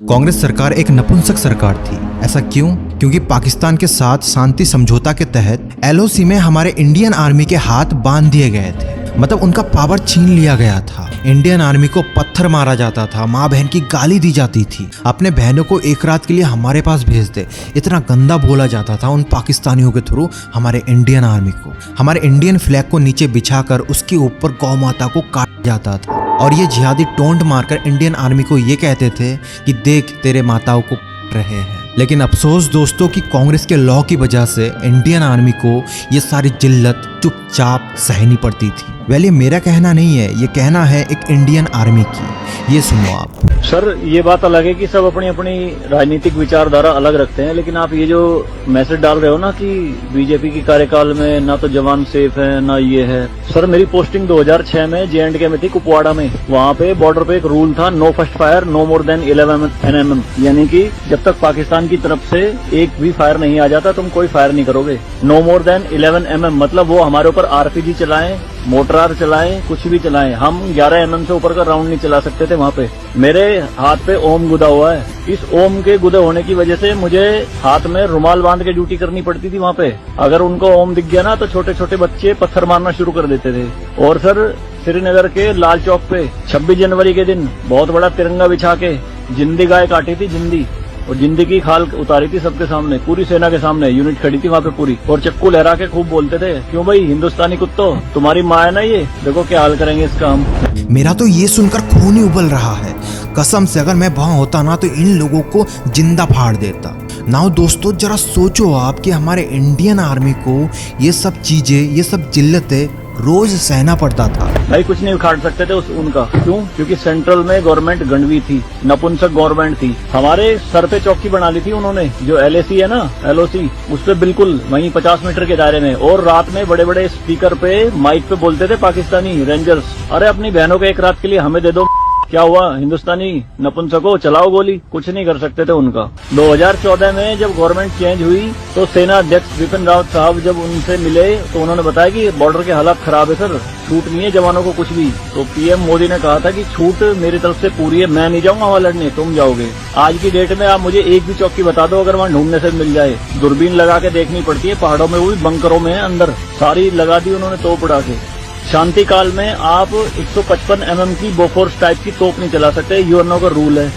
कांग्रेस सरकार एक नपुंसक सरकार थी। ऐसा क्यों? क्योंकि पाकिस्तान के साथ शांति समझौता के तहत एलओसी में हमारे इंडियन आर्मी के हाथ बांध दिए गए थे। मतलब उनका पावर छीन लिया गया था। इंडियन आर्मी को पत्थर मारा जाता था, माँ बहन की गाली दी जाती थी, अपने बहनों को एक रात के लिए हमारे पास भेज दे, इतना गंदा बोला जाता था उन पाकिस्तानियों के थ्रू हमारे इंडियन आर्मी को। हमारे इंडियन फ्लैग को नीचे बिछाकर उसके ऊपर गौ माता को काटा जाता था और ये जिहादी टोंट मारकर इंडियन आर्मी को ये कहते थे कि देख तेरे माताओं को रहे हैं। लेकिन अफसोस दोस्तों कि कांग्रेस के लॉ की वजह से इंडियन आर्मी को ये सारी जिल्लत चुपचाप सहनी पड़ती थी। वेल ये मेरा कहना नहीं है, ये कहना है एक इंडियन आर्मी की। ये सुनो आप। सर ये बात अलग है कि सब अपनी अपनी राजनीतिक विचारधारा अलग रखते हैं, लेकिन आप ये जो मैसेज डाल रहे हो ना कि बीजेपी की कार्यकाल में ना तो जवान सेफ है ना ये है। सर मेरी पोस्टिंग 2006 में J&K में थी, कुपवाड़ा में। वहाँ पे बॉर्डर पे एक रूल था, no first fire no more than 11 NM, यानी कि जब तक पाकिस्तान की तरफ से एक भी फायर नहीं आ जाता तुम कोई फायर नहीं करोगे। नो मोर देन 11 MM मतलब वो हमारे ऊपर RPG चलाएं, मोटरार चलाएं, कुछ भी चलाएं, हम 11 MM से ऊपर का राउंड नहीं चला सकते थे। वहाँ पे मेरे हाथ पे ओम गुदा हुआ है। इस ओम के गुदे होने की वजह से मुझे हाथ में रुमाल बांध के ड्यूटी करनी पड़ती थी वहाँ पे। अगर उनको ओम दिख गया ना तो छोटे छोटे बच्चे पत्थर मारना शुरू कर देते थे। और सर श्रीनगर के लाल चौक पे 26 जनवरी के दिन बहुत बड़ा तिरंगा बिछा के जिंदी गाय काटी थी, जिंदी, और जिंदी की खाल उतारी थी सबके सामने, पूरी सेना के सामने यूनिट खड़ी थी वहाँ पे पूरी, और चक्कू लहरा के खूब बोलते थे, क्यों भाई हिंदुस्तानी कुत्तों तुम्हारी माँ है ना, ये देखो क्या हाल करेंगे इसका हम। मेरा तो ये सुनकर खून ही उबल रहा है। कसम से अगर मैं वहां होता ना तो इन लोगों को जिंदा फाड़ देता। नाउ दोस्तों जरा सोचो आप कि हमारे इंडियन आर्मी को ये सब चीजें, ये सब जिल्लतें रोज सहना पड़ता था। भाई कुछ नहीं उखाड़ सकते थे उनका। क्यों? क्योंकि सेंट्रल में गवर्नमेंट गंडवी थी, नपुंसक गवर्नमेंट थी। हमारे सर पे चौकी बना ली थी उन्होंने, जो LAC है ना, LOC, उस पे बिल्कुल वहीं 50 मीटर के दायरे में। और रात में बड़े बड़े स्पीकर पे माइक पे बोलते थे पाकिस्तानी रेंजर्स, अरे अपनी बहनों को एक रात के लिए हमें दे दो, क्या हुआ हिंदुस्तानी नपुंसको, चलाओ गोली। कुछ नहीं कर सकते थे उनका। 2014 में जब गवर्नमेंट चेंज हुई तो सेना अध्यक्ष बिपिन रावत साहब जब उनसे मिले तो उन्होंने बताया कि बॉर्डर के हालात खराब है सर, छूट नहीं है जवानों को कुछ भी। तो PM मोदी ने कहा था कि छूट मेरी तरफ से पूरी है, मैं नहीं जाऊंगा वहाँ लड़ने, तुम जाओगे। आज की डेट में आप मुझे एक भी चौकी बता दो अगर वहाँ ढूंढने से मिल जाए। दूरबीन लगा के देखनी पड़ती है, पहाड़ों में हुई, बंकरों में अंदर सारी लगा दी उन्होंने तोप उड़ा के। शांति काल में आप 155 MM की बोफोर्स टाइप की तोप नहीं चला सकते, UNO का रूल है।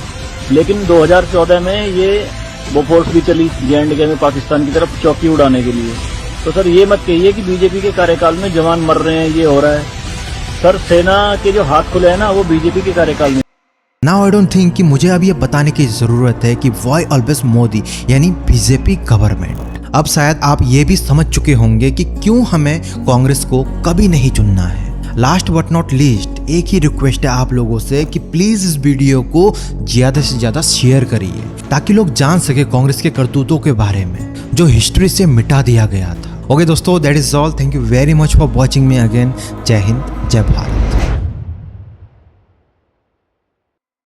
लेकिन 2014 में ये बोफोर्स भी चली J&K में पाकिस्तान की तरफ चौकी उड़ाने के लिए। तो सर ये मत कहिए कि बीजेपी के कार्यकाल में जवान मर रहे हैं, ये हो रहा है। सर सेना के जो हाथ खुले हैं ना वो बीजेपी के कार्यकाल में। नाउ आई डोंट थिंक कि मुझे अब ये बताने की जरूरत है कि व्हाई ऑलवेज मोदी यानी बीजेपी गवर्नमेंट। अब शायद आप ये भी समझ चुके होंगे कि क्यों हमें कांग्रेस को कभी नहीं चुनना है। लास्ट बट नॉट लीस्ट एक ही रिक्वेस्ट है आप लोगों से कि प्लीज इस वीडियो को ज्यादा से ज्यादा शेयर करिए ताकि लोग जान सके कांग्रेस के करतूतों के बारे में जो हिस्ट्री से मिटा दिया गया था। ओके दोस्तों, that is all. Thank you very much for watching me again. जय हिंद, जय भारत।